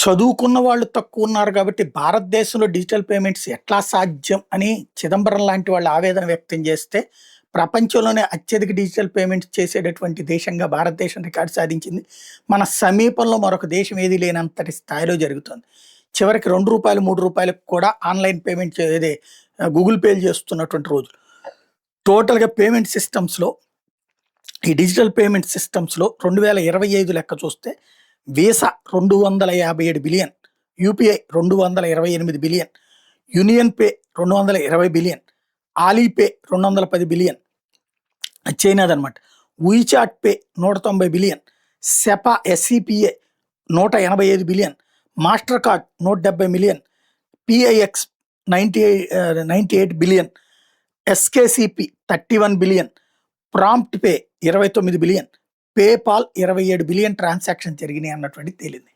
చదువుకున్న వాళ్ళు తక్కువ ఉన్నారు కాబట్టి భారతదేశంలో డిజిటల్ పేమెంట్స్ ఎట్లా సాధ్యం అని చిదంబరం లాంటి వాళ్ళు ఆవేదన వ్యక్తం చేస్తే, ప్రపంచంలోనే అత్యధిక డిజిటల్ పేమెంట్స్ చేసేటటువంటి దేశంగా భారతదేశం రికార్డు సాధించింది. మన సమీపంలో మరొక దేశం ఏది లేనంతటి స్థాయిలో జరుగుతుంది. చివరికి రూ. 2, రూ. 3 కూడా ఆన్‌లైన్ పేమెంట్ గూగుల్ పేలు చేస్తున్నటువంటి రోజులు. టోటల్‌గా పేమెంట్ సిస్టమ్స్‌లో ఈ డిజిటల్ పేమెంట్ సిస్టమ్స్‌లో 2025 లెక్క చూస్తే Visa 257 billion, UPI 228 billion, Union Pay 220 billion, Alipay 210 billion చైనాదనమాట. WeChat Pay 190 billion, SCPA 185 billion, Mastercard 170 million, PIX 98 billion, SKCP 31 billion, Prompt Pay 29 billion, PayPal 27 billion transaction జరిగినాయి అన్నటువంటిది తేలింది.